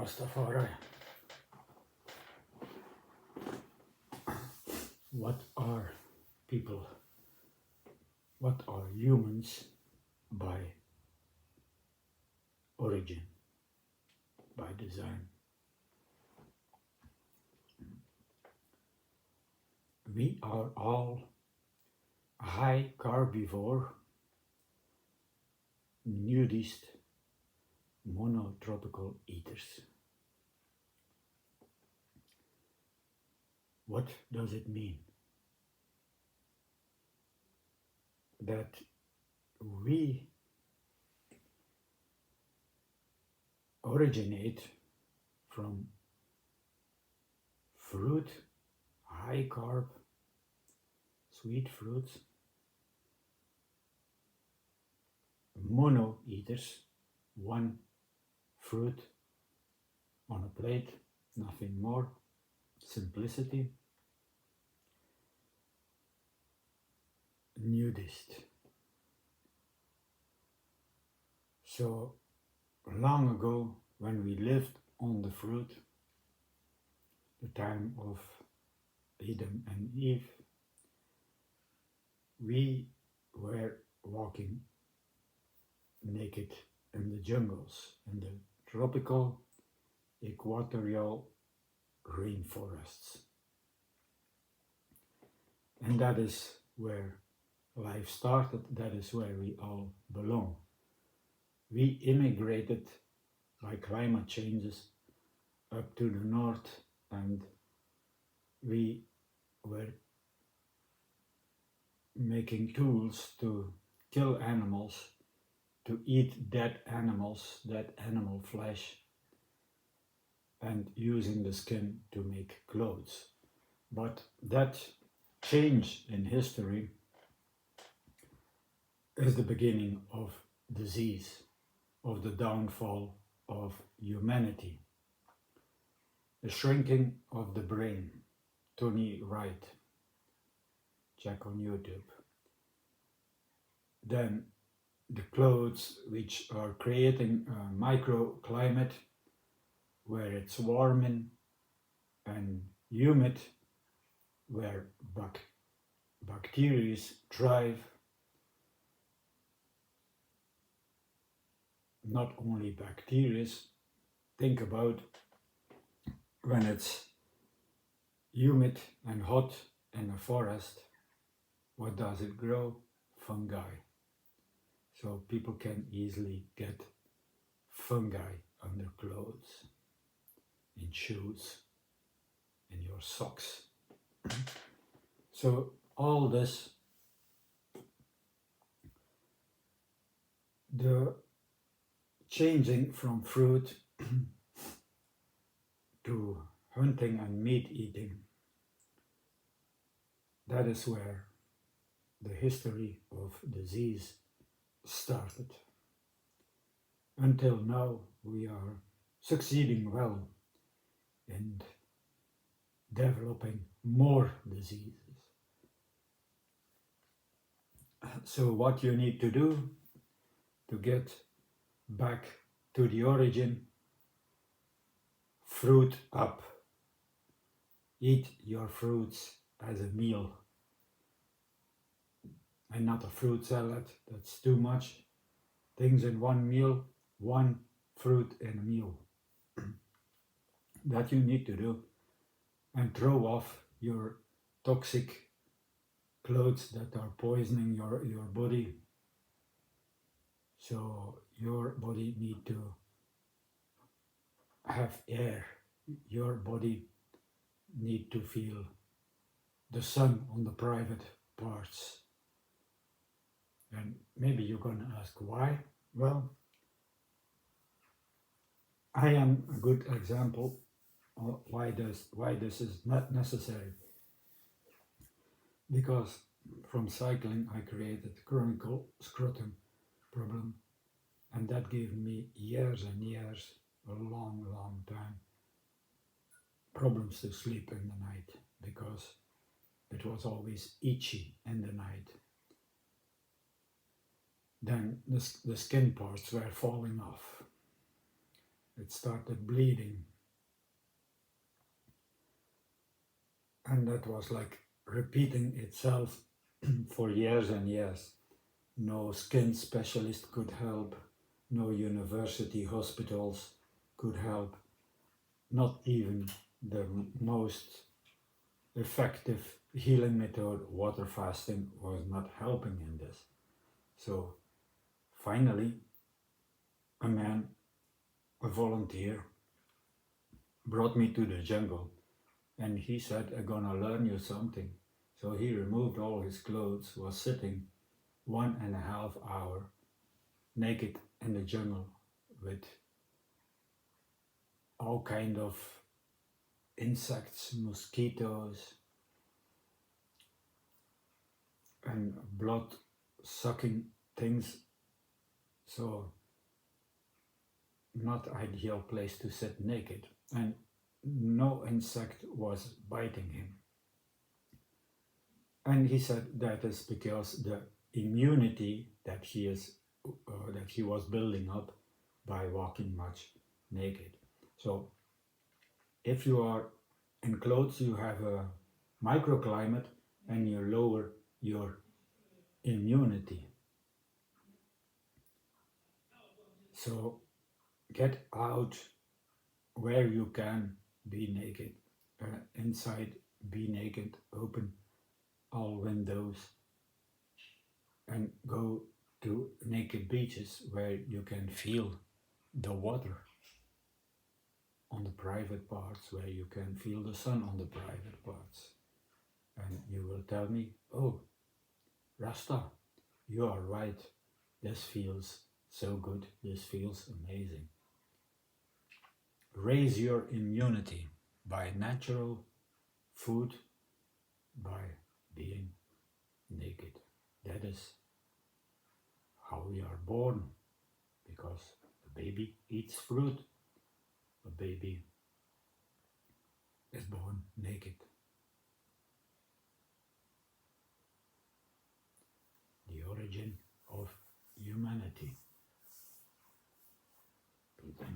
Rastafari. What are people? What are humans by origin, by design? We are all high carbivore, nudist, monotropical eaters. What does it mean? That we originate from fruit, high carb, sweet fruits, mono eaters, one fruit on a plate, nothing more, simplicity. Nudist. So long ago, when we lived on the fruit, the time of Adam and Eve, we were walking naked in the jungles, in the tropical, equatorial rainforests. And that is where life started, that is where we all belong. We immigrated by climate changes up to the north, and we were making tools to kill animals, to eat dead animals, dead animal flesh, and using the skin to make clothes. But that change in history is the beginning of disease, of the downfall of humanity. The shrinking of the brain. Tony Wright, check on YouTube. Then the clothes which are creating a microclimate where it's warming and humid, where bacteria thrive. Not only bacteria, think about when it's humid and hot in a forest, what does it grow? Fungi. So people can easily get fungi under clothes, in shoes, in your socks. So all this, the changing from fruit to hunting and meat eating, that is where the history of disease started. Until now, we are succeeding well in developing more diseases. So what you need to do to get back to the origin: fruit up. Eat your fruits as a meal and not a fruit salad. That's too much things in one meal. One fruit in a meal. That you need to do, and throw off your toxic clothes that are poisoning your body. So your body need to have air. Your body need to feel the sun on the private parts. And maybe you're going to ask why? Well, I am a good example of why this is not necessary. Because from cycling I created chronic scrotum problem, and that gave me years and years, a long time, problems to sleep in the night, because it was always itchy in the night. Then the skin parts were falling off. it started bleeding. And that was like repeating itself for years and years. No skin specialist could help, no university hospitals could help, not even the most effective healing method, water fasting, was not helping in this. So finally, a man, a volunteer, brought me to the jungle and he said, I'm gonna learn you something. So he removed all his clothes, was sitting 1.5 hours naked in the jungle with all kind of insects, mosquitoes, and blood sucking things. So not ideal place to sit naked, and no insect was biting him. And he said that is because the immunity that he was building up by walking much naked. So if you are in clothes, you have a microclimate and you lower your immunity. So get out where you can be naked. Inside, be naked, open all windows, and go to naked beaches where you can feel the water on the private parts, where you can feel the sun on the private parts. And you will tell me, oh, Rasta, you are right. This feels so good. This feels amazing. Raise your immunity by natural food, by being naked. That is how we are born, because a baby eats fruit. A baby is born naked. The origin of humanity. Put a